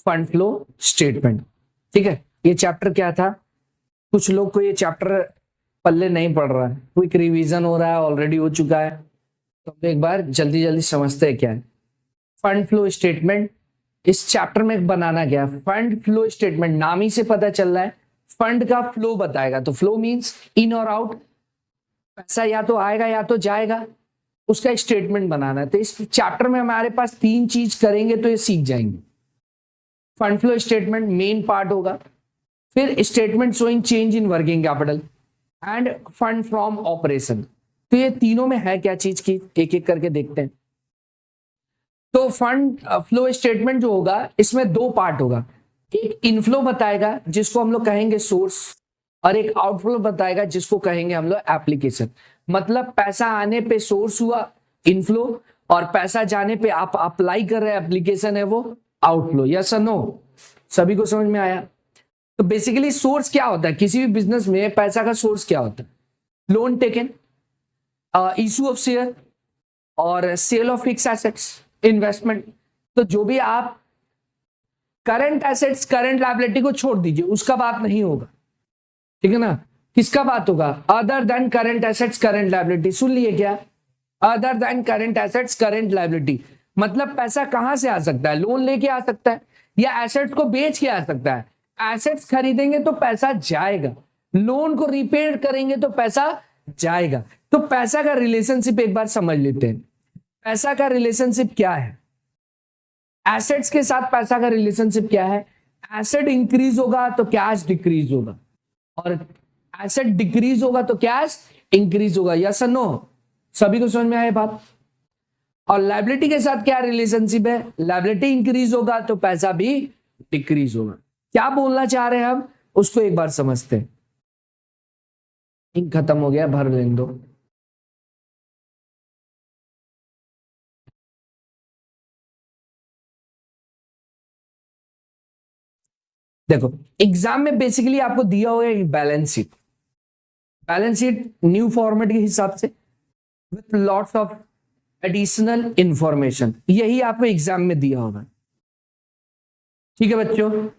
Fund flow statement. ठीक है, ये चैप्टर क्या था, कुछ लोग को ये चैप्टर पल्ले नहीं पड़ रहा है, क्विक रिवीजन हो रहा है, ऑलरेडी हो चुका है, तो एक बार जल्दी जल्दी समझते हैं क्या है फंड फ्लो स्टेटमेंट। इस चैप्टर में बनाना क्या है, फंड फ्लो स्टेटमेंट, नाम ही से पता चल रहा है फंड का फ्लो बताएगा। तो फ्लो मींस इन और आउट, पैसा या तो आएगा या तो जाएगा, उसका स्टेटमेंट बनाना है। तो इस चैप्टर में हमारे पास 3 चीज करेंगे तो ये सीख जाएंगे। Fund flow statement main part होगा, फिर statement showing change in working capital end fund from operation. तो ये तीनों में है क्या चीज की, एक एक करके देखते हैं। तो फंड फ्लो स्टेटमेंट जो होगा इसमें 2 पार्ट होगा, एक इनफ्लो बताएगा जिसको हम लोग कहेंगे सोर्स, और एक आउटफ्लो बताएगा जिसको कहेंगे हम लोग एप्लीकेशन। मतलब पैसा आने पे सोर्स हुआ इनफ्लो, और पैसा जाने पे आप अप्लाई कर रहे हैं एप्लीकेशन है वो आउटफ्लो। यस और नो, सभी को समझ में आया। तो बेसिकली सोर्स क्या होता है किसी भी बिजनेस में, पैसा का सोर्स क्या होता है, loan taken, issue of share और sale of fixed assets, investment. तो जो भी आप करंट एसेट्स करंट लायबिलिटी को छोड़ दीजिए, उसका बात नहीं होगा, ठीक है ना। किसका बात होगा, other than current assets current liability. सुन लिए क्या, other than current assets current liability. मतलब पैसा कहां से आ सकता है, लोन लेके आ सकता है या एसेट्स को बेच के आ सकता है। एसेट्स खरीदेंगे तो पैसा जाएगा, लोन को रिपेड करेंगे तो पैसा जाएगा। तो पैसा का रिलेशनशिप एक बार समझ लेते हैं। पैसा का रिलेशनशिप क्या है, एसेट्स के साथ पैसा का रिलेशनशिप क्या है, एसेट इंक्रीज होगा तो कैश डिक्रीज होगा, और एसेट डिक्रीज होगा तो कैश इंक्रीज होगा। यस और नो, सभी को समझ में आया बात। और लायबिलिटी के साथ क्या रिलेशनशिप है, लायबिलिटी इंक्रीज होगा तो पैसा भी डिक्रीज होगा। क्या बोलना चाह रहे हैं हम, उसको एक बार समझते हैं। खत्म हो गया, भर लेने दो। देखो एग्जाम में बेसिकली आपको दिया हुआ है balance sheet, balance sheet new format के हिसाब से with lots of additional information, यही आपको एग्जाम में दिया होगा। ठीक है बच्चों,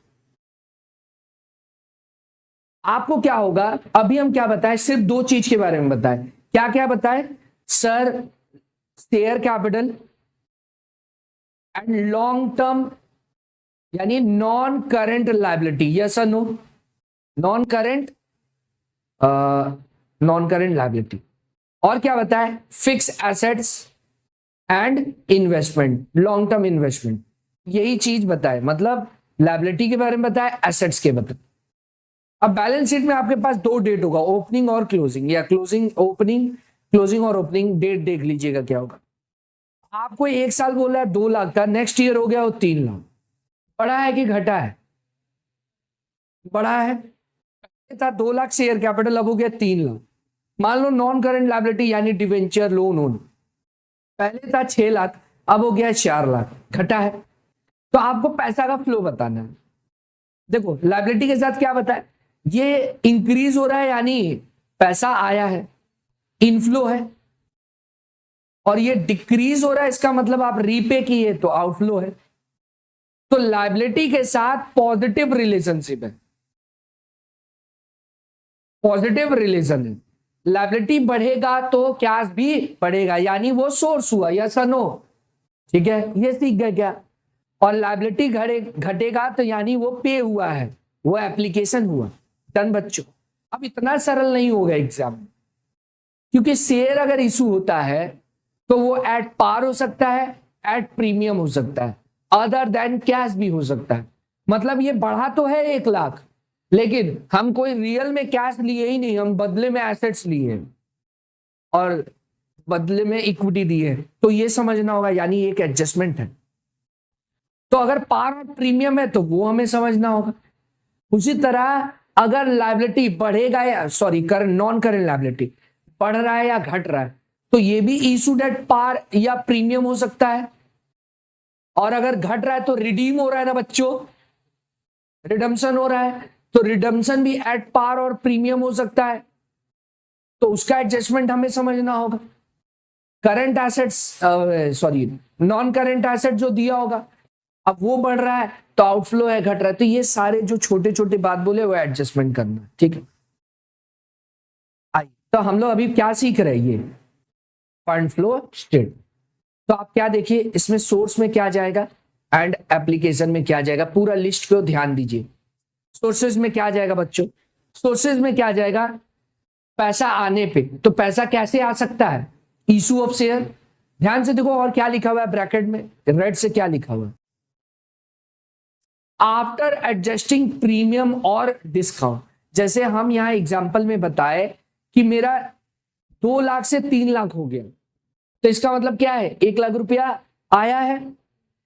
आपको क्या होगा, अभी हम क्या बताएं, सिर्फ 2 चीज के बारे में बताएं। क्या क्या बताएं sir, share capital and long term यानी नॉन करंट लायबिलिटी। यस और नो, नॉन करंट लायबिलिटी। और क्या बताएं, fix assets and investment, long term investment, यही चीज बताए। मतलब लायबिलिटी के बारे में बताए, एसेट्स के बताए। अब बैलेंस शीट में आपके पास 2 डेट होगा, ओपनिंग और क्लोजिंग, या क्लोजिंग ओपनिंग, क्लोजिंग और ओपनिंग डेट देख लीजिएगा क्या होगा। आपको 1 साल बोला है 2 लाख का, नेक्स्ट ईयर हो गया वो 3 लाख। बढ़ा है कि घटा है, बढ़ा है। था 2 लाख शेयर कैपिटल, अब हो गया 3 लाख। मान लो नॉन करंट लायबिलिटी यानी डिवेंचर लोन होन, पहले था 6 लाख अब हो गया 4 लाख, घटा है। तो आपको पैसा का फ्लो बताना है। देखो लायबिलिटी के साथ क्या बताए, ये इंक्रीज हो रहा है यानी पैसा आया है, इनफ्लो है, और ये डिक्रीज हो रहा है इसका मतलब आप रीपे किए तो आउटफ्लो है। तो लायबिलिटी के साथ पॉजिटिव रिलेशनशिप है, पॉजिटिव रिलेशन है। लायबिलिटी बढ़ेगा तो कैश भी बढ़ेगा, यानी वो सोर्स हुआ। यस और नो, ठीक है, ये सीख गए क्या। और लायबिलिटी घटेगा तो यानी वो पे हुआ है, वो एप्लीकेशन हुआ। डन बच्चों, अब इतना सरल नहीं होगा एग्जाम में, क्योंकि शेयर अगर इशू होता है तो वो एट पार हो सकता है, एट प्रीमियम हो सकता है, अदर देन कैश भी हो सकता है। मतलब ये बढ़ा तो है 1 लाख, लेकिन हम कोई रियल में कैश लिए ही नहीं, हम बदले में एसेट्स लिए और बदले में इक्विटी दी है। तो ये समझना होगा, यानी एक एडजस्टमेंट है। तो अगर पार और प्रीमियम है तो वो हमें समझना होगा। उसी तरह अगर लायबिलिटी बढ़ेगा या नॉन करंट लायबिलिटी बढ़ रहा है या घट रहा है, तो ये भी इशूड एट पार या प्रीमियम हो सकता है। और अगर घट रहा है तो रिडीम हो रहा है ना बच्चों, रिडम्पशन हो रहा है, तो रिडम्पशन भी एट पार और प्रीमियम हो सकता है। तो उसका एडजस्टमेंट हमें समझना होगा। Current assets non current asset जो दिया होगा, अब वो बढ़ रहा है तो आउटफ्लो है घट रहा है। तो ये सारे जो छोटे छोटे बात बोले वो एडजस्टमेंट करना, ठीक है। तो हम लोग अभी क्या सीख रहे हैं, ये फंड फ्लो स्टेट। तो आप क्या देखिए, इसमें सोर्स में क्या जाएगा एंड एप्लीकेशन में क्या जाएगा, पूरा लिस्ट को ध्यान दीजिए। सोर्सेज में क्या जाएगा बच्चों, सोर्सेज में क्या जाएगा, पैसा आने पे। तो पैसा कैसे आ सकता है, इशू ऑफ शेयर। ध्यान से देखो और क्या लिखा हुआ है ब्रैकेट में, रेड से क्या लिखा हुआ है, आफ्टर एडजस्टिंग प्रीमियम और डिस्काउंट। जैसे हम यहां एग्जांपल में बताए कि मेरा 2 लाख से 3 लाख हो गया, तो इसका मतलब क्या है, 1 लाख रुपया आया है,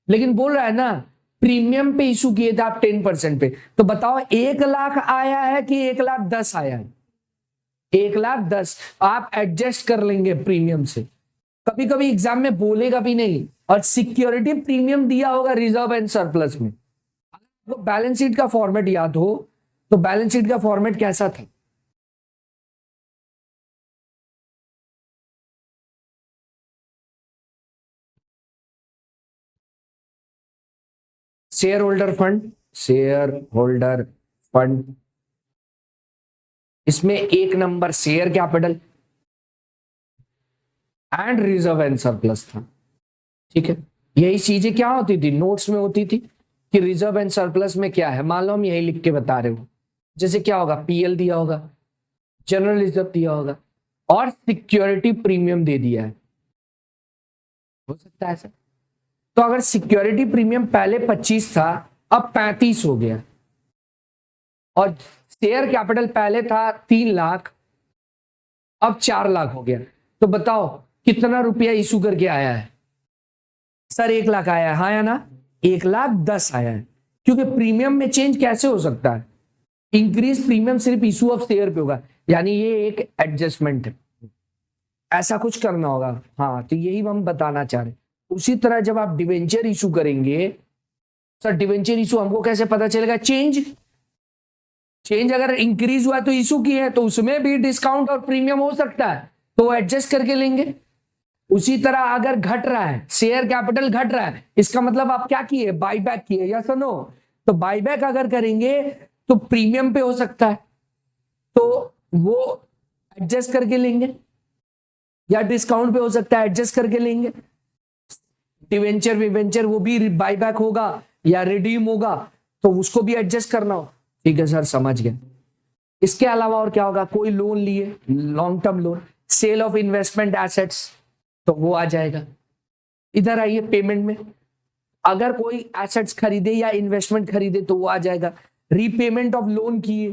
लेकिन बोल रहा है ना प्रीमियम पे इशू किए थे आप 10% पे। तो बताओ 1 लाख आया है कि 1,10,000 आया है, 1,10,000 आप एडजस्ट कर लेंगे प्रीमियम से। कभी कभी एग्जाम में बोलेगा भी नहीं, और सिक्योरिटी प्रीमियम दिया होगा रिजर्व एंड सरप्लस में। तो बैलेंस शीट का फॉर्मेट याद हो तो बैलेंस शीट का फॉर्मेट कैसा था, share holder fund, share holder fund, इसमें 1 number share capital and reserve and surplus था, ठीक है। यही चीजें क्या होती थी, नोट्स में होती थी कि रिजर्व एंड सरप्लस में क्या है। मान लो हम यही लिख के बता रहे हो, जैसे क्या होगा, पीएल दिया होगा, जनरल रिजर्व दिया होगा और सिक्योरिटी प्रीमियम दे दिया है, हो सकता है ऐसा। तो अगर सिक्योरिटी प्रीमियम पहले 25 था अब 35 हो गया, और शेयर कैपिटल पहले था 3 लाख अब 4 लाख हो गया, तो बताओ कितना रुपया इशू करके आया है, सर 1 लाख आया है, हाँ या ना, 1,10,000 आया है। क्योंकि प्रीमियम में चेंज कैसे हो सकता है, इंक्रीज प्रीमियम सिर्फ इशू ऑफ शेयर पे होगा, यानी ये एक एडजस्टमेंट है, ऐसा कुछ करना होगा। हाँ तो यही हम बताना चाह रहे हैं। उसी तरह जब आप डिवेंचर इशू करेंगे, सर डिवेंचर इशू हमको कैसे पता चलेगा, चेंज अगर इंक्रीज हुआ तो इशू की है, तो उसमें भी डिस्काउंट और प्रीमियम हो सकता है, तो एडजस्ट करके लेंगे। उसी तरह अगर घट रहा है, शेयर कैपिटल घट रहा है, इसका मतलब आप क्या किए, बाईबैक किए, या सुनो, तो बाईबैक अगर करेंगे तो प्रीमियम पे हो सकता है, तो वो एडजस्ट करके लेंगे, या डिस्काउंट पे हो सकता है, एडजस्ट करके लेंगे। डिवेंचर विवेंचर वो भी बाईबैक होगा या रिडीम होगा, तो उसको भी एडजस्ट करना हो, ठीक है सर समझ गए। इसके अलावा और क्या होगा, कोई लोन लिए, long term loan, sale of investment assets, तो वो आ जाएगा। इधर आइए पेमेंट में, अगर कोई एसेट्स खरीदे या इन्वेस्टमेंट खरीदे तो वो आ जाएगा। रीपेमेंट ऑफ लोन किए,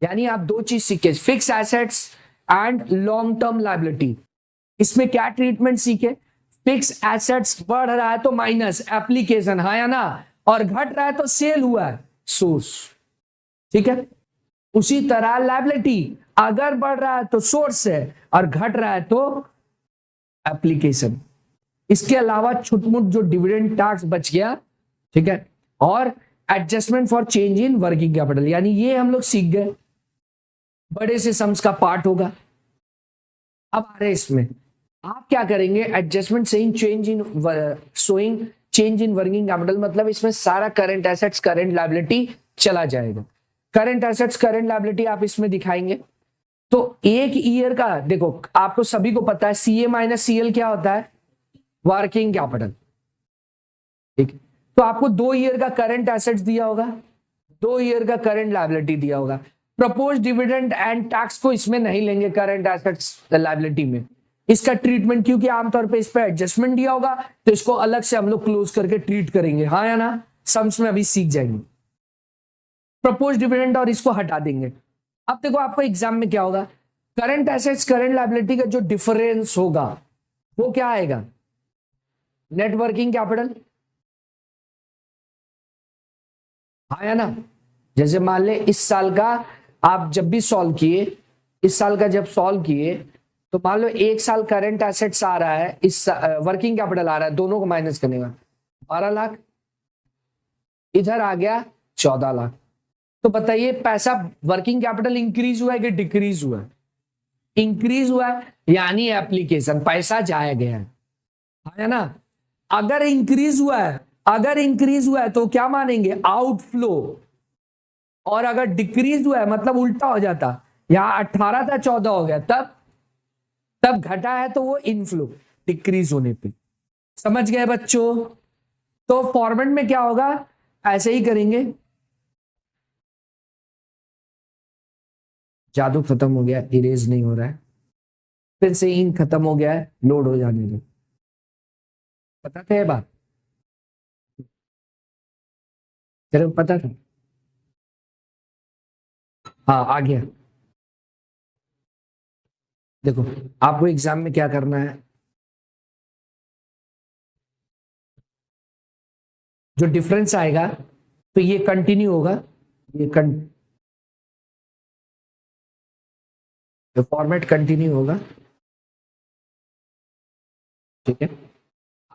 यानी आप 2 चीज सीखे, fix assets and long term liability. इसमें क्या ट्रीटमेंट सीखे, फिक्स एसेट्स बढ़ रहा है तो माइनस एप्लीकेशन, हाँ या ना, और घट रहा है तो सेल हुआ है सोर्स, ठीक है। उसी तरह लायबिलिटी अगर बढ़ रहा है तो सोर्स है और घट रहा है तो एप्लीकेशन। इसके अलावा छुटमुट जो डिविडेंड टैक्स बच गया, ठीक है, और adjustment for change in working capital, यानी ये हम लोग सीख गए, बड़े से सम्स का पार्ट होगा। अब आ रहे इसमें आप क्या करेंगे, adjustment saying change in showing change in working capital, मतलब इसमें सारा करंट एसेट्स करंट लायबिलिटी चला जाएगा। करंट एसेट्स करंट लायबिलिटी आप इसमें दिखाएंगे, तो एक ईयर का देखो, आपको सभी को पता है सीए माइनस सीएल क्या होता है, वर्किंग कैपिटल, ठीक। तो आपको 2 ईयर का करंट एसेट्स दिया होगा, 2 ईयर का करंट लायबिलिटी दिया होगा। प्रपोज डिविडेंड एंड टैक्स को इसमें नहीं लेंगे करंट एसेट्स लायबिलिटी में, इसका ट्रीटमेंट, क्योंकि आमतौर पे इस पे एडजस्टमेंट दिया होगा, तो इसको अलग से हम लोग क्लोज करके ट्रीट करेंगे, हाँ या ना, सम्स में अभी सीख जाएंगे। प्रपोज डिविडेंड और इसको हटा देंगे। अब देखो आपको एग्जाम में क्या होगा, करंट एसेट्स करंट लायबिलिटी का जो डिफरेंस होगा वो क्या आएगा, नेट वर्किंग कैपिटल, हाँ या ना। जैसे मान ले इस साल का आप जब भी सॉल्व किए, इस साल का जब सॉल्व किए, तो मान लो 1 साल करंट एसेट्स आ रहा है, इस वर्किंग कैपिटल आ रहा है, दोनों को माइनस करने का 12 लाख, इधर आ गया 14 लाख। तो बताइए पैसा वर्किंग कैपिटल इंक्रीज हुआ है कि डिक्रीज हुआ है, इंक्रीज हुआ है, यानी एप्लीकेशन पैसा जाया गया है ना। अगर इंक्रीज हुआ है अगर इंक्रीज हुआ है तो क्या मानेंगे, आउटफ्लो, और अगर डिक्रीज हुआ है मतलब उल्टा हो जाता, यहां 18 था 14 हो गया, तब घटा है तो वो इनफ्लो, डिक्रीज होने पे। समझ गए बच्चों? तो फॉर्मेट में क्या होगा, ऐसे ही करेंगे। जादू खत्म हो गया, इरेज नहीं हो रहा है, फिर से इंक खत्म हो गया है, लोड हो जाने दो। पता था ये बात, तेरे को पता था? हाँ आ गया। देखो आपको एग्जाम में क्या करना है, जो डिफरेंस आएगा तो ये कंटिन्यू होगा, ये फॉर्मेट कंटिन्यू होगा, ठीक है।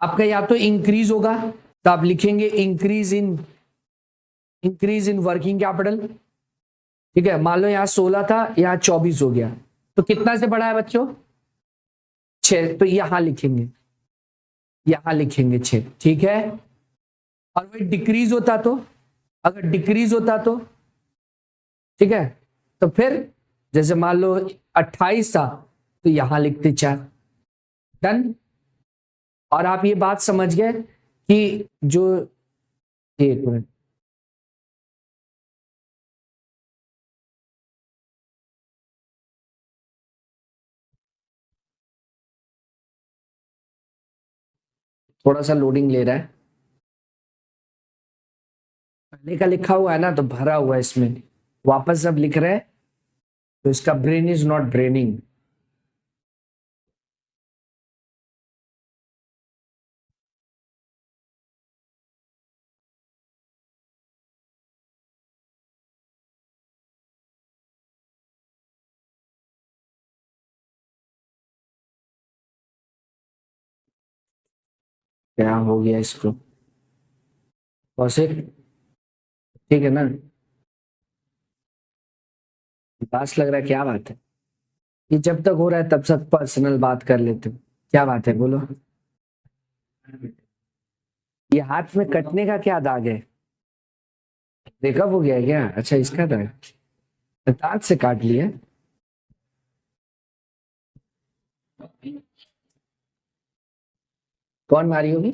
आपका या तो इंक्रीज होगा तो आप लिखेंगे इंक्रीज इन वर्किंग कैपिटल, ठीक है। मान लो यहाँ 16 था, यहाँ 24 हो गया, तो कितना से बढ़ा है बच्चों, 6, तो यहां लिखेंगे 6, ठीक है। और वही डिक्रीज होता तो, अगर डिक्रीज होता तो, ठीक है, तो फिर जैसे मान लो 28 था तो यहां लिखते 4, डन। और आप ये बात समझ गए कि जो, एक मिनट, थोड़ा सा लोडिंग ले रहा है, पहले का लिखा हुआ है ना तो भरा हुआ है इसमें, वापस जब लिख रहे हैं तो इसका ब्रेन इज नॉट ब्रेनिंग। क्या हो गया इसको, कौशिक, ठीक है ना? पास लग रहा है, क्या बात है? ये जब तक हो रहा है तब तक पर्सनल बात कर लेते हो, क्या बात है बोलो? ये हाथ में कटने का क्या दाग है, ब्रेकअप हो गया है क्या? अच्छा इसका दाग, दांत से काट लिया। कौन मारी होगी?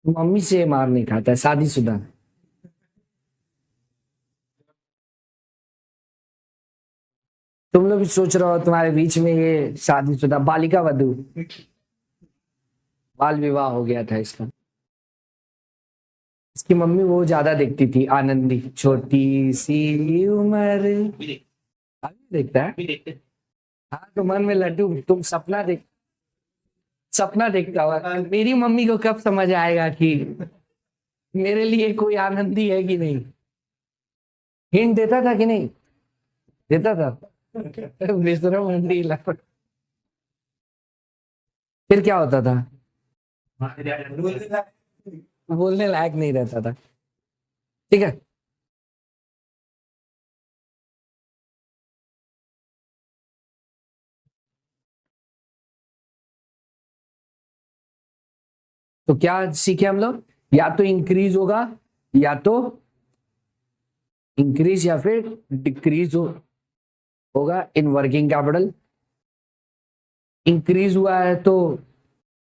मम्मी से मार नहीं खाता है, शादीशुदा। तुम लोग भी सोच रहे हो तुम्हारे बीच में ये शादीशुदा बालिका वधू, बाल विवाह हो गया था इसका। इसकी मम्मी वो ज्यादा देखती थी, आनंदी, छोटी सी उम्र, अभी देखता है। हाँ तो मन में लड्डू, तुम सपना देखता हुआ, मेरी मम्मी को कब समझ आएगा कि मेरे लिए कोई आनंदी है कि नहीं। हिंट देता था कि नहीं देता था? विश्राम मंडी फिर क्या होता था, बोलने लायक नहीं रहता था, ठीक है। तो क्या सीखे हम लोग, या तो इंक्रीज होगा, या तो इंक्रीज या फिर डिक्रीज होगा इन वर्किंग कैपिटल। इंक्रीज हुआ है तो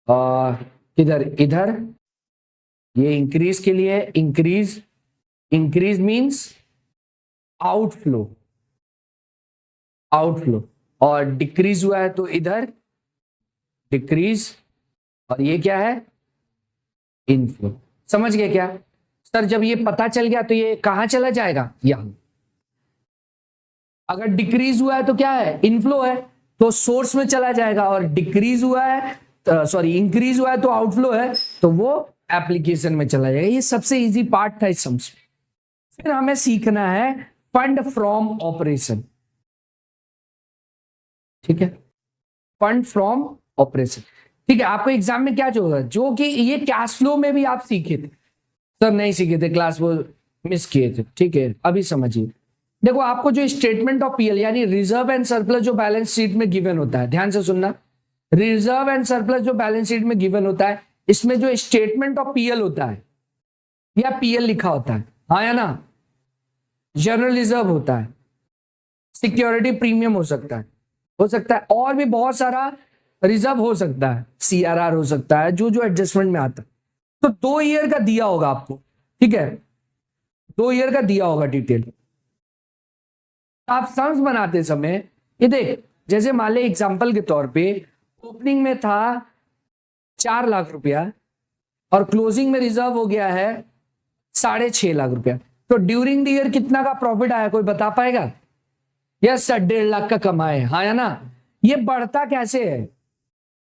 किधर, इधर, ये इंक्रीज के लिए, इंक्रीज मींस आउटफ्लो, और डिक्रीज हुआ है तो इधर डिक्रीज, और ये क्या है, इनफ्लो। समझ गए क्या सर? जब ये पता चल गया तो ये कहां चला जाएगा, यहां। अगर डिक्रीज हुआ है तो क्या है, इनफ्लो है, तो सोर्स में चला जाएगा, और डिक्रीज हुआ है, सॉरी इंक्रीज हुआ है तो आउटफ्लो है, तो वो एप्लीकेशन में चला जाएगा। ये सबसे इजी पार्ट था इस सम्स। फिर हमें सीखना है फंड फ्रॉम ऑपरेशन, ठीक है, फंड फ्रॉम ऑपरेशन, ठीक है। आपको एग्जाम में क्या होगा, जो कि ये कैश फ्लो में भी आप सीखे थे, सर नहीं सीखे थे, क्लास वो मिस किए थे, ठीक है। अभी समझिए, देखो आपको जो स्टेटमेंट ऑफ पीएल यानी रिजर्व एंड सरप्लस जो बैलेंस शीट में गिवन होता है, ध्यान से सुनना, रिजर्व एंड सरप्लस जो बैलेंस शीट में गिवन होता है, इसमें जो स्टेटमेंट ऑफ पीएल होता है या पीएल लिखा होता है, हाँ या ना, जनरल रिजर्व होता है, सिक्योरिटी प्रीमियम हो सकता है और भी बहुत सारा रिजर्व हो सकता है, सीआरआर हो सकता है, जो जो एडजस्टमेंट में आता है। तो 2 ईयर का दिया होगा आपको, ठीक है, 2 ईयर का दिया होगा डिटेल। आप सम्स बनाते समय ये देख, जैसे मान ले एग्जांपल के तौर पे ओपनिंग में था 4 लाख रुपया और क्लोजिंग में रिजर्व हो गया है 6.5 लाख रुपया, तो ड्यूरिंग द ईयर कितना का प्रॉफिट आया, कोई बता पाएगा? यस सर, 1.5 लाख का कमाए, हाँ या ना। ये बढ़ता कैसे है?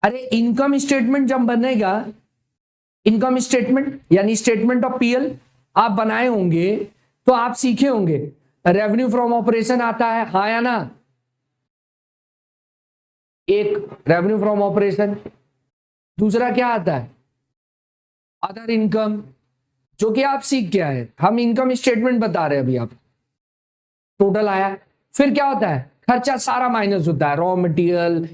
अरे इनकम स्टेटमेंट जब बनेगा, इनकम स्टेटमेंट यानी स्टेटमेंट ऑफ पीएल आप बनाए होंगे तो आप सीखे होंगे रेवेन्यू फ्रॉम ऑपरेशन आता है, हाँ या ना। एक रेवेन्यू फ्रॉम ऑपरेशन, दूसरा क्या आता है? अदर इनकम, जो कि आप सीख के आए। हम इनकम स्टेटमेंट बता रहे हैं अभी, आप टोटल आया। फिर क्या होता है? खर्चा सारा माइनस होता है, रॉ मटेरियल,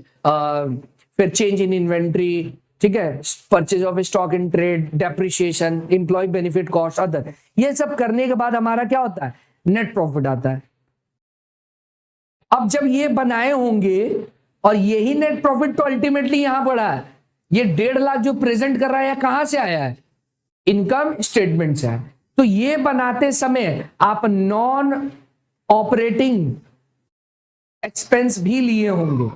फिर चेंज इन इन्वेंट्री, ठीक है, purchase of stock in trade, depreciation, employee benefit cost, other. ये सब करने के बाद हमारा क्या होता है? नेट प्रॉफिट आता है। अब जब ये बनाए होंगे और यही नेट प्रॉफिट तो अल्टीमेटली यहां पड़ा है, ये 1.5 लाख जो प्रेजेंट कर रहा है कहां से आया है? इनकम स्टेटमेंट से है। तो ये बनाते समय आप नॉन ऑपरेटिंग एक्सपेंस भी लिए होंगे,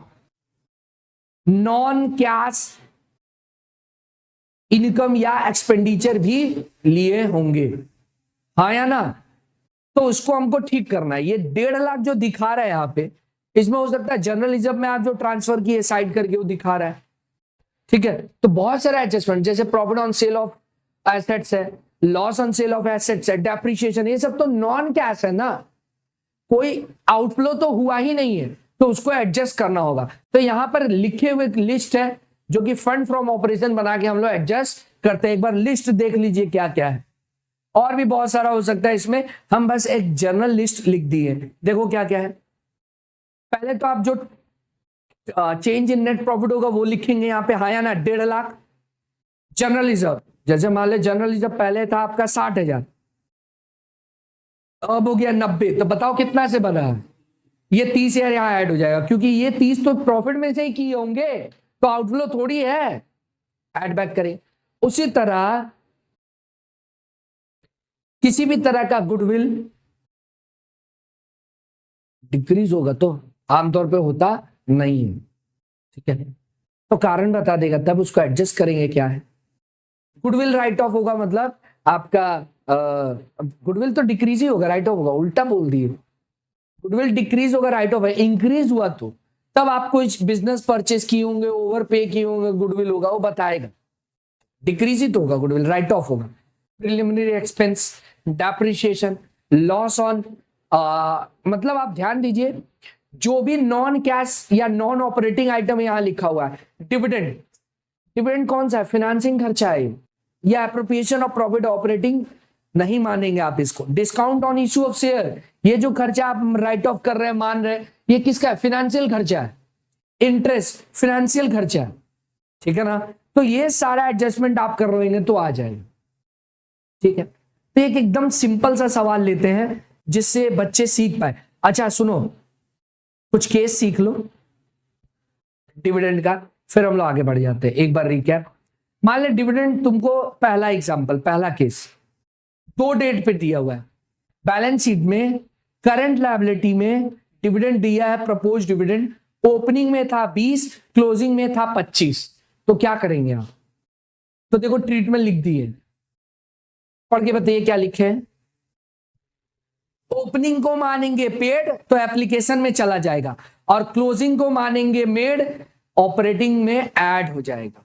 नॉन कैश इनकम या एक्सपेंडिचर भी लिए होंगे, हाँ या ना। तो उसको हमको ठीक करना है। ये 1.5 लाख जो दिखा रहा है यहां पे, इसमें हो सकता है जनरल रिजर्व में आप जो ट्रांसफर किए साइड करके वो दिखा रहा है, ठीक है। तो बहुत सारा एडजस्टमेंट, जैसे profit on sale of assets है, loss on sale of assets है, डेप्रिसिएशन, ये सब तो नॉन कैश है ना, कोई आउटफ्लो तो हुआ ही नहीं है, तो उसको एडजस्ट करना होगा। तो यहां पर लिखे हुए लिस्ट है जो कि फंड फ्रॉम ऑपरेशन बना के हम लोग एडजस्ट करते हैं। एक बार लिस्ट देख लीजिए क्या क्या है, और भी बहुत सारा हो सकता है इसमें, हम बस एक जनरल लिस्ट लिख दिए। देखो क्या क्या है। पहले तो आप जो चेंज इन नेट प्रॉफिट होगा वो लिखेंगे यहाँ पे, हाँ या ना, 1.5 लाख। जनरल रिजर्व, जैसे मान ले जनरल रिजर्व पहले था आपका 60,000, अब हो गया 90, तो बताओ कितना से बना है? ये 30,000 यहाँ ऐड हो जाएगा, क्योंकि ये 30 तो प्रॉफिट में से ही किए होंगे, तो आउटफ्लो थोड़ी है, ऐड बैक करें। उसी तरह किसी भी तरह का गुडविल डिक्रीज होगा तो आमतौर पे होता नहीं है, ठीक है, तो कारण बता देगा, तब उसको एडजस्ट करेंगे क्या है। गुडविल राइट ऑफ होगा, मतलब आपका गुडविल तो डिक्रीज ही होगा, राइट ऑफ होगा, उल्टा बोल दिए। गुडविल डिक्रीज होगा, राइट ऑफ है। इंक्रीज हुआ तो तब आप कोई बिजनेस परचेस किए होंगे, ओवर पे किए होंगे, गुडविल होगा, वो बताएगा। डिक्रीज ही तो होगा, गुडविल राइट ऑफ होगा। Preliminary expense, depreciation, loss on, मतलब आप ध्यान दीजिए, जो भी नॉन कैश या नॉन ऑपरेटिंग आइटम यहां लिखा हुआ है, डिविडेंड, डिविडेंड कौन सा है? फाइनेंसिंग खर्चा है, या एप्रोप्रिएशन ऑफ प्रॉफिट ऑपरेटिंग नहीं मानेंगे आप इसको। Discount on issue of share, ये जो खर्चा आप राइट ऑफ कर रहे हैं, मान रहे हैं, ये किसका है? फाइनेंशियल खर्चा है। इंटरेस्ट फाइनेंशियल खर्चा है, ठीक है ना। तो ये सारा एडजस्टमेंट आप कर रहे हैं तो आ जाएगा, ठीक है। तो एक एकदम सिंपल सा सवाल लेते हैं जिससे बच्चे सीख पाए। अच्छा सुनो, कुछ केस सीख लो डिविडेंड का, फिर हम लोग आगे बढ़ जाते हैं। एक बार रिकैप, मान ले डिविडेंड तुमको, पहला एग्जांपल, पहला केस 2 डेट पे दिया हुआ है, बैलेंस शीट में करंट लायबिलिटी में डिविडेंड दिया है, प्रपोज डिविडेंड ओपनिंग में था 20, क्लोजिंग में था 25, तो क्या करेंगे आप? तो देखो ट्रीटमेंट लिख दिए, पढ़ के बताइए क्या लिखे हैं। ओपनिंग को मानेंगे पेड तो एप्लीकेशन में चला जाएगा, और क्लोजिंग को मानेंगे मेड, ऑपरेटिंग में ऐड हो जाएगा।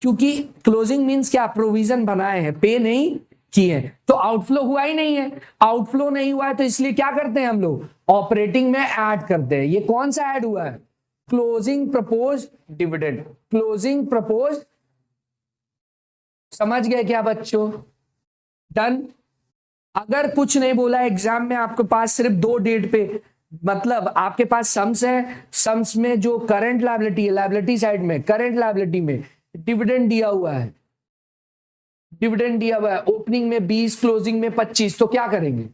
क्योंकि क्लोजिंग मींस क्या? प्रोविजन बनाए हैं, पे नहीं किए हैं, तो आउटफ्लो हुआ ही नहीं है। आउटफ्लो नहीं हुआ है तो इसलिए क्या करते हैं हम लोग? ऑपरेटिंग में ऐड करते हैं। ये कौन सा ऐड हुआ है? Closing propose dividend, closing propose. समझ गए क्या बच्चों? डन। अगर कुछ नहीं बोला एग्जाम में, आपके पास सिर्फ 2 डेट पे, मतलब आपके पास सम्स है, सम्स में जो करंट लायबिलिटी है, लायबिलिटी साइड में करंट लायबिलिटी में डिविडेंड दिया हुआ है, डिविडेंड दिया हुआ है, ओपनिंग में 20, क्लोजिंग में 25, तो क्या करेंगे,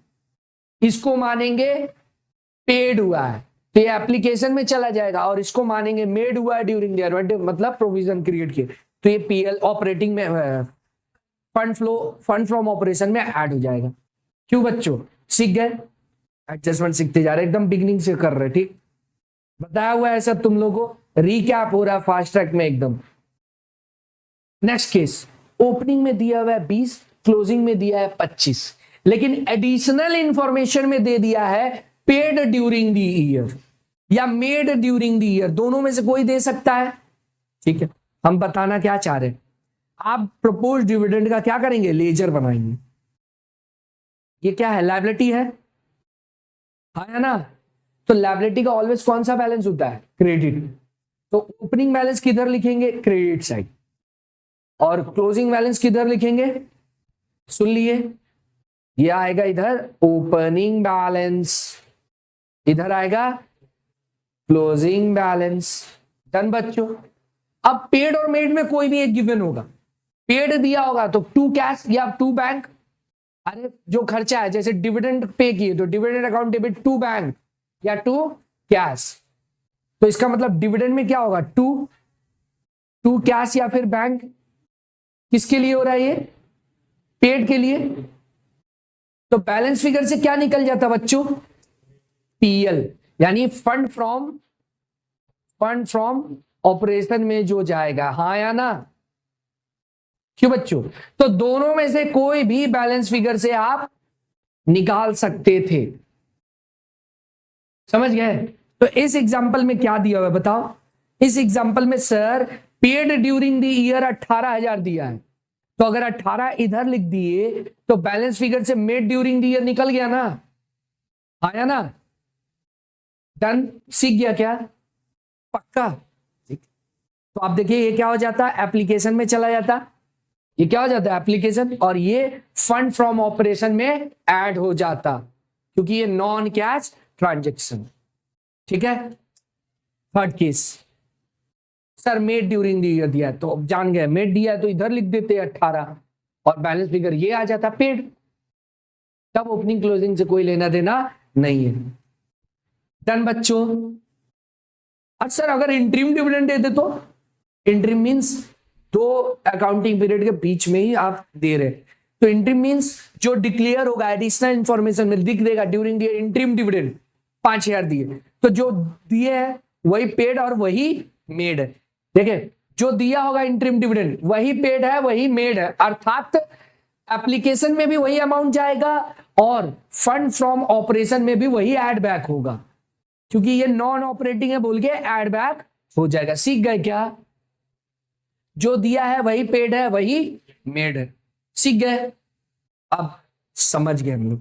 इसको मानेंगे पेड हुआ है तो ये एप्लीकेशन में चला जाएगा, और इसको मानेंगे मेड हुआ है ड्यूरिंग द ईयर, मतलब प्रोविजन क्रिएट किए, तो ये पीएल ऑपरेटिंग में फंड फ्रॉम ऑपरेशन में ऐड हो जाएगा। क्यों बच्चों, सीख गए, एडजस्टमेंट सीखते जा रहे, एकदम बिगिनिंग से कर रहे, ठीक, बताया हुआ है सब तुम लोगों को, रिकैप हो रहा है फास्ट ट्रैक में एकदम। नेक्स्ट केस, ओपनिंग में दिया हुआ है 20, क्लोजिंग में दिया है 25, लेकिन एडिशनल इंफॉर्मेशन में दे दिया है पेड ड्यूरिंग द ईयर या मेड ड्यूरिंग द ईयर, दोनों में से कोई दे सकता है, ठीक है। हम बताना क्या चाह रहे हैं, आप प्रपोज डिविडेंड का क्या करेंगे, लेजर बनाएंगे। ये क्या है, लायबिलिटी है, हाँ या ना, तो लायबिलिटी का ऑलवेज कौन सा बैलेंस होता है, क्रेडिट, तो ओपनिंग बैलेंस किधर लिखेंगे, क्रेडिट साइड, और क्लोजिंग बैलेंस किधर लिखेंगे, सुन लिए, ये आएगा इधर ओपनिंग बैलेंस, इधर आएगा क्लोजिंग बैलेंस, डन बच्चों। अब पेड और मेड में कोई भी एक गिवन होगा, पेड दिया होगा तो टू कैश या टू बैंक, अरे जो खर्चा है जैसे डिविडेंड पे किए तो dividend account debit to bank या टू कैश, तो इसका मतलब डिविडेंड में क्या होगा, टू कैश या फिर बैंक, किसके लिए हो रहा है ये, पेड के लिए, तो बैलेंस फिगर से क्या निकल जाता बच्चों, पीएल, यानी फंड फ्रॉम ऑपरेशन में जो जाएगा, हाँ या ना, क्यों बच्चों, तो दोनों में से कोई भी बैलेंस फिगर से आप निकाल सकते थे, समझ गए। तो इस एग्जांपल में क्या दिया हुआ है बताओ, इस एग्जांपल में sir paid during the year 18,000 दिया है, तो अगर 18 इधर लिख दिए तो बैलेंस फिगर से मेड ड्यूरिंग द ईयर निकल गया ना, आया ना, डन, सीख गया क्या, पक्का, ठीक। तो आप देखिए ये क्या हो जाता है, एप्लीकेशन में चला जाता, ये क्या हो जाता है एप्लीकेशन, और ये फंड फ्रॉम ऑपरेशन में ऐड हो जाता, क्योंकि ये नॉन कैश ट्रांजेक्शन, ठीक है। Third case, sir made during the year दिया है, तो अब जान गए मेड दिया है तो इधर लिख देते 18 और बैलेंस फिगर ये आ जाता पेड, तब ओपनिंग क्लोजिंग से कोई लेना देना नहीं है, डन बच्चों। अच्छा सर अगर इंटरिम डिविडेंड दे दे तो, इंटरिम मींस दो अकाउंटिंग पीरियड के बीच में ही आप दे रहे, तो इंटरिम मींस जो डिक्लेयर होगा एडिशनल इंफॉर्मेशन में दिख देगा ड्यूरिंग द इंटरिम डिविडेंड 5,000 दिए, तो जो दिए है वही पेड और वही मेड है, देखिए जो दिया होगा इंटरिम डिविडेंड वही पेड है वही मेड है, अर्थात एप्लीकेशन में भी वही अमाउंट जाएगा और फंड फ्रॉम ऑपरेशन में भी वही एड बैक होगा, क्योंकि ये नॉन ऑपरेटिंग है बोल के एड बैक हो जाएगा, सीख गए क्या, जो दिया है वही पेड है वही मेड है, सीख गए, अब समझ गए हम लोग।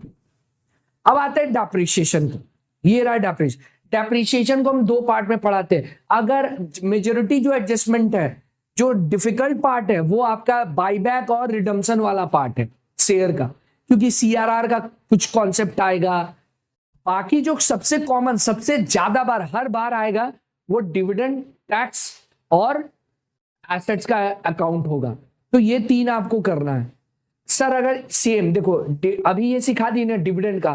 अब आते हैं डेप्रिसिएशन को, ये रहा डेप्रिसिएशन, डेप्रिसिएशन को हम दो पार्ट में पढ़ाते हैं, अगर मेजोरिटी जो एडजस्टमेंट है, जो डिफिकल्ट पार्ट है वो आपका बाईबैक और रिडम्पशन वाला पार्ट है शेयर का, क्योंकि सीआरआर का कुछ कॉन्सेप्ट आएगा, बाकी जो सबसे कॉमन सबसे ज्यादा बार हर बार आएगा वो डिविडेंड टैक्स और एसेट्स का अकाउंट होगा, तो ये तीन आपको करना है। सर अगर सेम देखो अभी ये सिखा दी ना डिविडेंड का,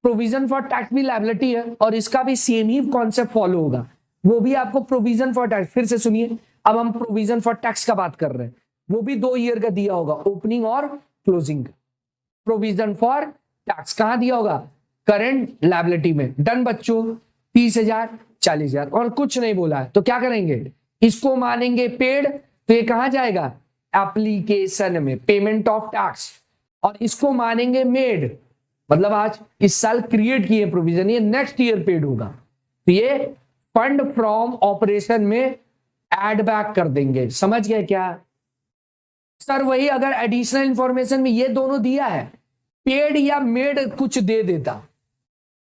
प्रोविजन फॉर टैक्स भी लायबिलिटी है और इसका भी सेम ही कॉन्सेप्ट फॉलो होगा, वो भी आपको प्रोविजन फॉर टैक्स, फिर से सुनिए अब हम प्रोविजन फॉर टैक्स का बात कर रहे हैं, वो भी 2 ईयर का दिया होगा, ओपनिंग और क्लोजिंग, प्रोविजन फॉर टैक्स कहां दिया होगा, करंट लायबिलिटी में, डन बच्चों, 30,000 40,000 और कुछ नहीं बोला है, तो क्या करेंगे, इसको मानेंगे पेड, तो ये कहां जाएगा एप्लीकेशन में, पेमेंट ऑफ टैक्स, और इसको मानेंगे मेड, मतलब आज इस साल क्रिएट किए प्रोविजन, ये नेक्स्ट ईयर पेड होगा, तो ये फंड फ्रॉम ऑपरेशन में ऐड बैक कर देंगे, समझ गए क्या। सर वही अगर एडिशनल इंफॉर्मेशन में ये दोनों दिया है, पेड या मेड कुछ दे देता,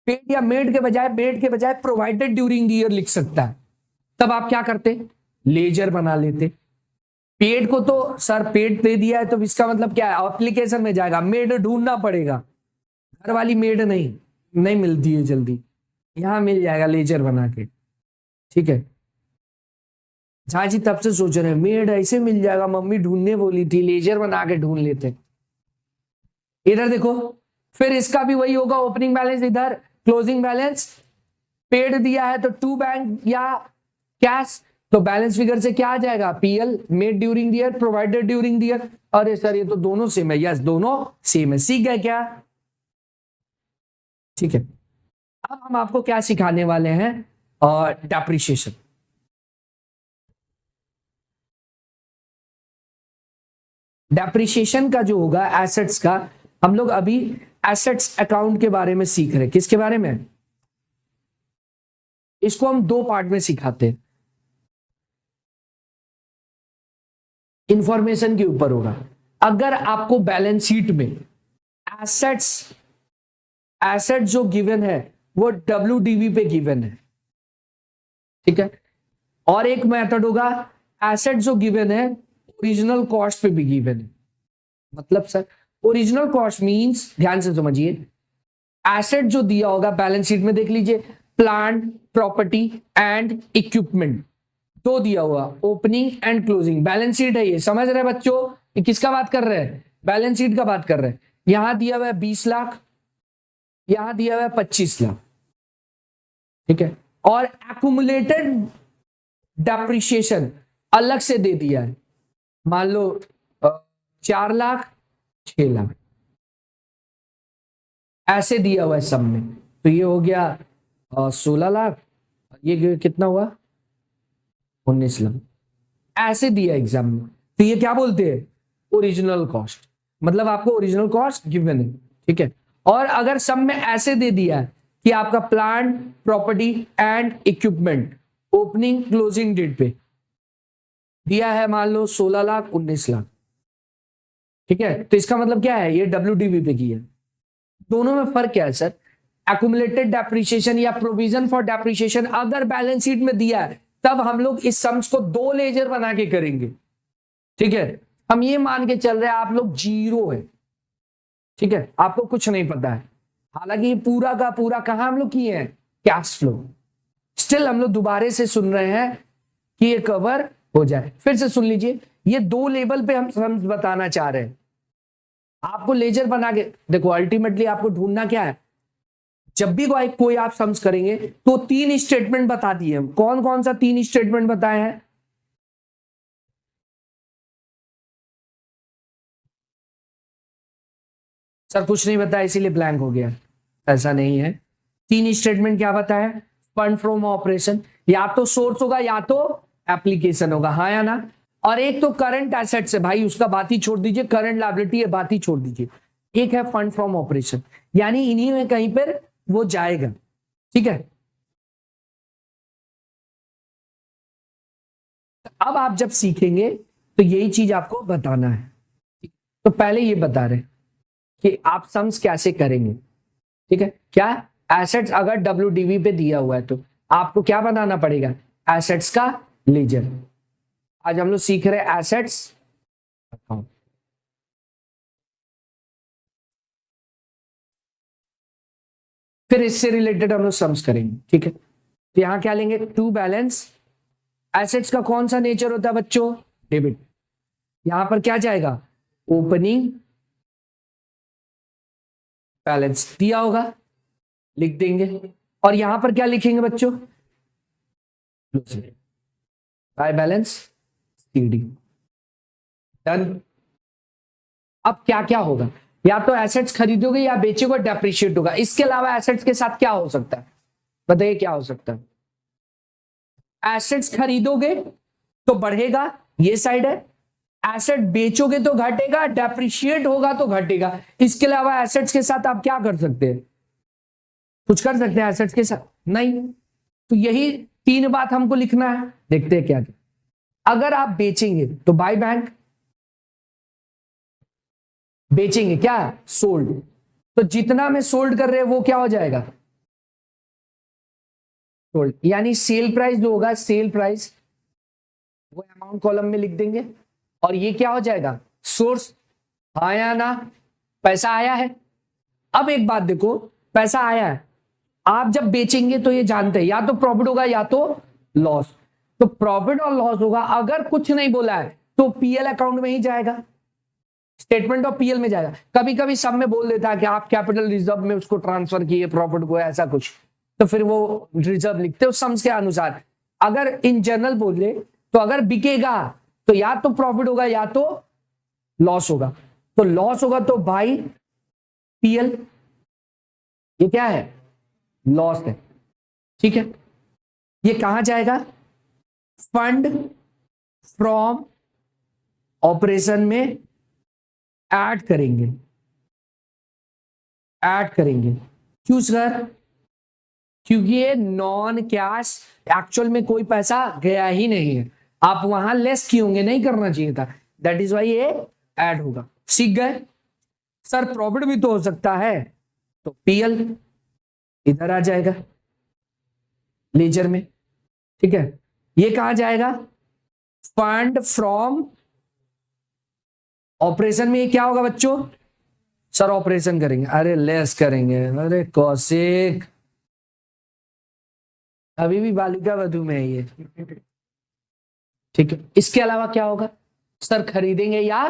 पेड या मेड के बजाय प्रोवाइडेड ड्यूरिंग द ईयर लिख सकता है, तब आप क्या करते, लेजर बना लेते, पेड को तो सर पेड दे दिया है तो इसका मतलब क्या है, एप्लीकेशन में जाएगा, मेड ढूंढना पड़ेगा, घर वाली मेड नहीं मिलती है जल्दी, यहां मिल जाएगा लेजर बना के, ठीक है, झा जी तब से सोच रहे हैं मेड ऐसे मिल जाएगा, मम्मी ढूंढने बोली थी, लेजर बना के ढूंढ लेते। इधर देखो, फिर इसका भी वही होगा, ओपनिंग बैलेंस इधर, क्लोजिंग बैलेंस, पेड दिया है तो टू बैंक या कैश, तो बैलेंस फिगर से क्या आ जाएगा, PL, made during the year, provided during the year. अरे सर ये तो दोनों सेम है, यस दोनों सेम है, सीख गए क्या? ठीक है, अब हम आपको क्या सिखाने वाले हैं, डेप्रिसिएशन। डेप्रिसिएशन का जो होगा एसेट्स का, हम लोग अभी एसेट्स अकाउंट के बारे में सीख रहे हैं। किसके बारे में? इसको हम दो पार्ट में सिखाते हैं, इंफॉर्मेशन के ऊपर होगा। अगर आपको बैलेंस शीट में एसेट जो गिवन है वो WDV पे गिवन है, ठीक है, और एक मेथड होगा एसेट जो गिवन है ओरिजिनल कॉस्ट पे भी गिवन है। मतलब सर ओरिजिनल कॉस्ट मींस, ध्यान से समझिए, एसेट जो दिया होगा बैलेंस शीट में, देख लीजिए, प्लांट प्रॉपर्टी एंड इक्विपमेंट, दो दिया हुआ, opening and closing, balance sheet है ये, समझ रहे बच्चों? ये किसका बात कर रहे हैं? बैलेंस शीट का बात कर रहे हैं। यहां दिया हुआ है 20 लाख, यहां दिया हुआ है 25 लाख, ठीक है, और एक्यूमुलेटेड डेप्रिसिएशन अलग से दे दिया है, मान लो 4 लाख 6 लाख ऐसे दिया हुआ है सब में, तो ये हो गया 16 लाख, ये कितना हुआ 19 लाख, ऐसे दिया एग्जाम में, तो ये क्या बोलते हैं, ओरिजिनल कॉस्ट, मतलब आपको ओरिजिनल कॉस्ट गिवन है, ठीक है। और अगर सब में ऐसे दे दिया है कि आपका plant property and equipment opening closing date पे दिया है मान लो 16 लाख 19 लाख, ठीक है, तो इसका मतलब क्या है, ये WDV पे की है। दोनों में फर्क क्या है सर? एक्यूमुलेटेड डेप्रिसिएशन या प्रोविजन फॉर डेप्रिसिएशन अगर बैलेंस शीट में दिया है तब हम लोग इस सम्स को दो लेजर बना के करेंगे, ठीक है। हम ये मान के चल रहे हैं आप लोग जीरो है, ठीक है, आपको कुछ नहीं पता है, हालांकि ये पूरा का पूरा कहां हम लोग किए हैं, कैश फ्लो। स्टिल हम लोग दोबारा से सुन रहे हैं कि ये कवर हो जाए, फिर से सुन लीजिए, ये दो लेवल पे हम सम्स बताना चाह रहे हैं, आपको लेजर बना के देखो। अल्टीमेटली आपको ढूंढना क्या है, जब भी कोई आप सम्स करेंगे तो 3 स्टेटमेंट बता दिए हम। कौन कौन सा 3 स्टेटमेंट बताए हैं? सर कुछ नहीं बताया इसीलिए ब्लैंक हो गया, ऐसा नहीं है। 3 स्टेटमेंट क्या बताया? फंड फ्रॉम ऑपरेशन, या तो सोर्स होगा या तो एप्लीकेशन होगा, हाँ या ना। और एक तो करंट एसेट्स है भाई, उसका बात ही छोड़ दीजिए, करंट लायबिलिटी है, बात ही छोड़ दीजिए। एक है फंड फ्रॉम ऑपरेशन, यानी इन्हीं में कहीं पर वो जाएगा, ठीक है। अब आप जब सीखेंगे तो यही चीज आपको बताना है, तो पहले ये बता रहे कि आप सम्स कैसे करेंगे, ठीक है। क्या एसेट्स अगर WDV पे दिया हुआ है तो आपको क्या बनाना पड़ेगा, एसेट्स का लेजर। आज हम लोग सीख रहे हैं एसेट्स अकाउंट, फिर इससे रिलेटेड हम लोग सम्स करेंगे, ठीक है। तो यहां क्या लेंगे, टू बैलेंस। एसेट्स का कौन सा नेचर होता है बच्चों, डेबिट। यहां पर क्या जाएगा, ओपनिंग बैलेंस दिया होगा, लिख देंगे, और यहां पर क्या लिखेंगे बच्चों, बाय बैलेंस CD, डन। अब क्या क्या होगा, या तो एसेट्स खरीदोगे या बेचोगे, डेप्रिशिएट होगा। इसके अलावा एसेट्स के साथ क्या हो सकता है, बताइए क्या हो सकता है? एसेट्स खरीदोगे तो बढ़ेगा, ये साइड है, एसेट बेचोगे तो घटेगा, डेप्रिशिएट होगा तो घटेगा। इसके अलावा एसेट्स के साथ आप क्या कर सकते हैं, कुछ कर सकते हैं एसेट्स के साथ? नहीं। तो यही 3 बात हमको लिखना है, देखते हैं क्या क्या। अगर आप बेचेंगे तो बाय बैंक, बेचेंगे क्या, सोल्ड, तो जितना में सोल्ड कर रहे हैं वो क्या हो जाएगा, सोल्ड, यानी सेल प्राइस जो होगा, सेल प्राइस वो अमाउंट कॉलम में लिख देंगे, और ये क्या हो जाएगा, सोर्स, हाँ या ना, पैसा आया है। अब एक बात देखो, पैसा आया है, आप जब बेचेंगे तो ये जानते हैं या तो प्रॉफिट होगा या तो लॉस, तो प्रॉफिट और लॉस होगा। अगर कुछ नहीं बोला है तो पीएल अकाउंट में ही जाएगा, स्टेटमेंट ऑफ पीएल में जाएगा। कभी कभी सब में बोल देता है कि आप कैपिटल रिजर्व में उसको ट्रांसफर किए प्रॉफिट को, ऐसा कुछ, तो फिर वो रिजर्व लिखते हो सम्स के अनुसार। अगर इन जनरल बोले तो अगर बिकेगा तो या तो प्रॉफिट होगा या तो लॉस होगा। तो लॉस होगा तो बाई पीएल, ये क्या है, लॉस है, ठीक है। ये कहां जाएगा, फंड फ्रॉम ऑपरेशन में ऐड करेंगे, ऐड करेंगे। क्यों सर, क्योंकि ये नॉन कैश, एक्चुअल में कोई पैसा गया ही नहीं है, आप वहां लेस किए होंगे, नहीं करना चाहिए था, दैट इज वाई ये ऐड होगा। सीख गए सर। प्रॉफिट भी तो हो सकता है, तो पीएल इधर आ जाएगा लेजर में, ठीक है। ये कहां जाएगा, फंड फ्रॉम ऑपरेशन में। ये क्या होगा बच्चों, सर ऑपरेशन करेंगे, अरे लेस करेंगे, अरे कौशिक अभी भी बालिका वधू में है ये, ठीक है। इसके अलावा क्या होगा सर, खरीदेंगे या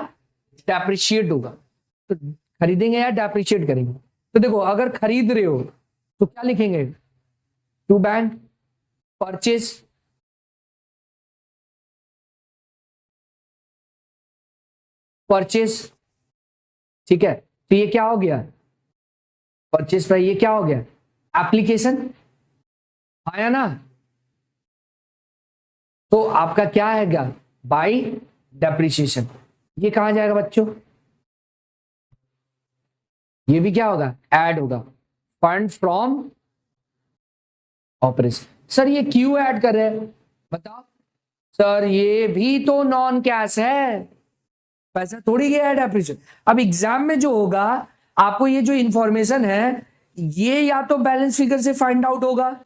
डेप्रिशिएट होगा, तो खरीदेंगे या डेप्रिशिएट करेंगे। तो देखो अगर खरीद रहे हो तो क्या लिखेंगे, टू बैंक परचेज, परचेज, ठीक है। तो ये क्या हो गया, परचेज प्राइस, ये क्या हो गया, एप्लीकेशन, आया ना। तो आपका क्या आएगा, बाई डेप्रिसिएशन। ये कहां जाएगा बच्चों, ये भी क्या होगा, ऐड होगा, फंड फ्रॉम ऑपरेशन। सर ये क्यों ऐड कर रहे हैं बताओ, सर ये भी तो नॉन कैश है, पैसा थोड़ी गया है डेप्रिसिएशन। अब एग्जाम में जो होगा आपको ये जो इंफॉर्मेशन है ये या तो बैलेंस फिगर से फाइंड आउट होगा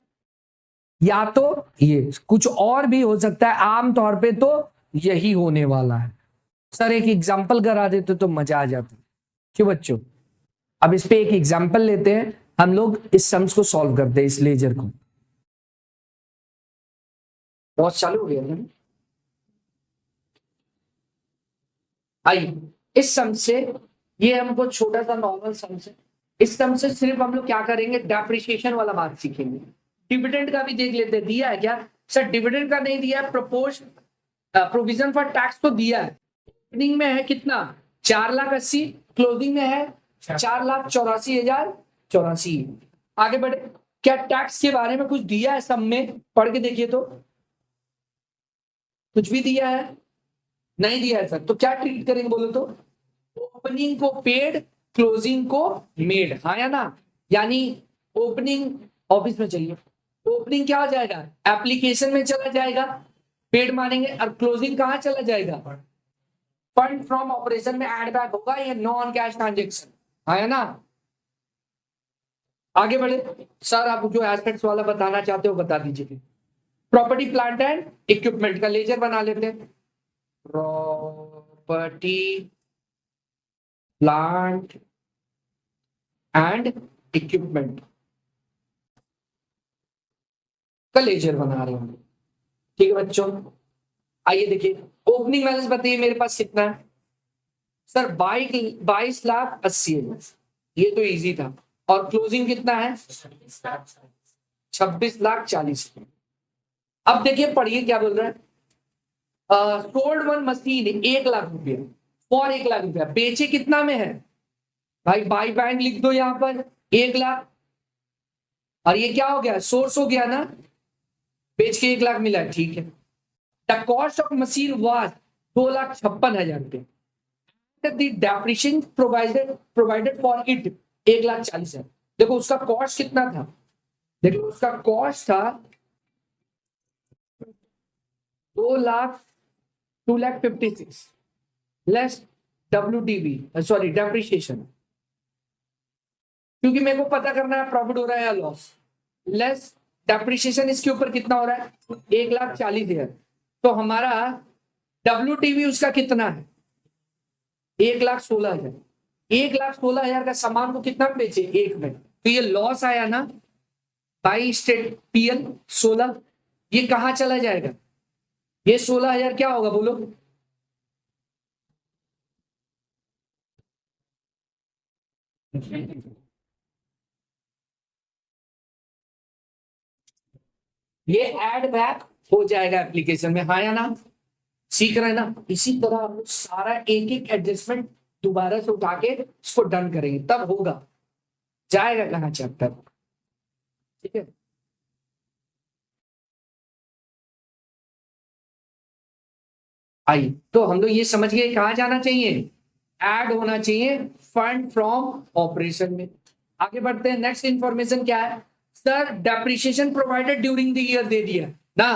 या तो ये कुछ और भी हो सकता है, आमतौर पे तो यही होने वाला है। सर एक एग्जाम्पल करा देते तो मजा आ जाता, क्यों बच्चों। अब इस पे एक एग्जाम्पल लेते हैं हम लोग, इस सम्स को सॉल्व करते हैं, इस लेजर को। बहुत चालू हो गया ना, आइए इस सम से, ये हमको छोटा सा नॉर्मल सम से, इस सम से सिर्फ हम लोग क्या करेंगे, डेप्रिसिएशन वाला बात सीखेंगे। डिविडेंड का भी देख लेते हैं, दिया है क्या सर, डिविडेंड का नहीं दिया है, प्रोविजन फॉर टैक्स तो दिया है। ओपनिंग में है कितना, 4,80,000, क्लोजिंग में है 4,84,084। आगे बढ़े, क्या टैक्स के बारे में कुछ दिया है सब में, पढ़ के देखिए तो कुछ भी दिया है, नहीं दिया है सर। तो क्या ट्रीट करेंगे बोलो तो, ओपनिंग को पेड, क्लोजिंग को मेड, हाँ या ना। यानी ओपनिंग ऑफिस में चलिए, ओपनिंग क्या हो जाएगा, एप्लीकेशन में चला जाएगा, पेड मानेंगे, और क्लोजिंग कहां चला जाएगा, फंड फ्रॉम ऑपरेशन में ऐड बैक होगा, ये नॉन कैश ट्रांजेक्शन, हाँ या ना। आगे बढ़े सर, आप जो एसेट्स वाला बताना चाहते हो बता दीजिए। प्रॉपर्टी प्लांट एंड इक्विपमेंट का लेजर बना लेते हैं, प्रॉपर्टी प्लांट एंड इक्विपमेंट का लेजर बना रहे हैं, ठीक है बच्चों। आइए देखिए, ओपनिंग बैलेंस बताइए मेरे पास कितना है सर, 22,80,000, ये तो इजी था। और क्लोजिंग कितना है, 26,40,000। अब देखिए पढ़िए क्या बोल रहा है, सोल्ड वन मशीन 1,00,000 रुपया, फॉर 1,00,000 रुपया, बेचे कितना में है भाई, बाई बैंक लिख दो यहां पर 1,00,000, और ये क्या हो गया, सोर्स हो गया ना, बेच के 1,00,000 मिला है, ठीक है। The cost of machine was 2,56,000 रुपये, डेप्रिसिएशन प्रोवाइडेड फॉर इट 1,40,000। देखो उसका कॉस्ट कितना था, देखो उसका कॉस्ट था 2,56,000 लेस WDV, सॉरी डेप्रिसिएशन, क्योंकि मेरे को पता करना है प्रॉफिट हो रहा है या लॉस, लेस डेप्रिसिएशन इसके ऊपर कितना हो रहा है, 1,40,000। तो हमारा WDV उसका कितना है, 1,16,000। 1,16,000 का सामान को कितना में बेचे, 1 में, तो ये लॉस आया ना, बाई स्टेट PL 16, ये कहां चला जाएगा, ये 16,000 क्या होगा बोलो? ये ऐड बैक हो जाएगा एप्लीकेशन में, हाँ या ना? सीख रहे हैं ना? इसी तरह हम लोग सारा एक एक एडजस्टमेंट दोबारा से उठा के इसको डन करेंगे, तब होगा। जाएगा कहाँ चैप्टर? ठीक है, आई तो हम लोग ये समझ गए कहाँ जाना चाहिए, ऐड होना चाहिए फंड फ्रॉम ऑपरेशन में। आगे बढ़ते हैं, नेक्स्ट इंफॉर्मेशन क्या है sir? Depreciation provided during the year दे दिया ना,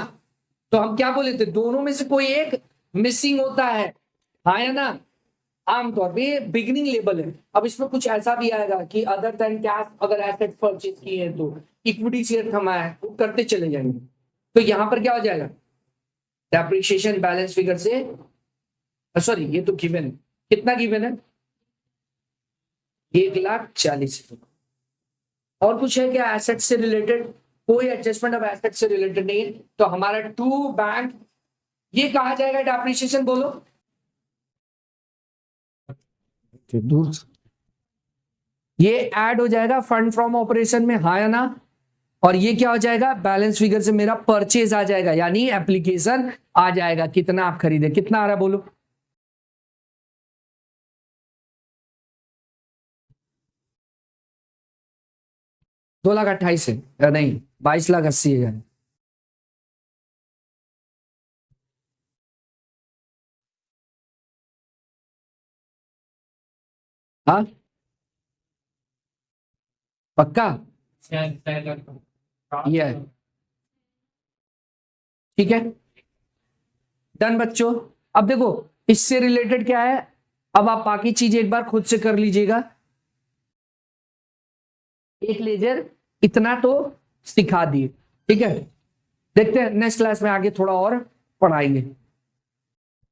तो हम क्या बोले थे, दोनों में से कोई एक मिसिंग होता है, हाँ या ना? आमतौर पे बिगिनिंग लेवल है। अब इसमें कुछ ऐसा भी आएगा कि अदर देन कैश अगर एसेट परचेज किए तो इक्विटी शेयर कमाया है, वो करते चले जाएंगे। तो यहां पर क्या हो जाएगा, डेप्रिसिएशन बैलेंस फिगर से, सॉरी ये तो गिवन है, कितना गिवन है? 1,40,000। और कुछ है क्या एसेट से रिलेटेड? कोई एडजस्टमेंट अब एसेट से रिलेटेड नहीं है, तो हमारा टू बैंक ये कहा जाएगा डेप्रिसिएशन, बोलो दूर। ये ऐड हो जाएगा फंड फ्रॉम ऑपरेशन में, हाँ या ना? और ये क्या हो जाएगा, बैलेंस फिगर से मेरा परचेज आ जाएगा, यानी एप्लीकेशन आ जाएगा, कितना आप खरीदे, कितना आ रहा है बोलो? $2,28,000 है, नहीं 22,80,000। हाँ पक्का? ये है, ठीक है, डन बच्चों। अब देखो इससे रिलेटेड क्या है, अब आप बाकी चीजें एक बार खुद से कर लीजिएगा। एक लेजर इतना तो सिखा दिए, ठीक है, देखते हैं नेक्स्ट क्लास में आगे थोड़ा और पढ़ाएंगे।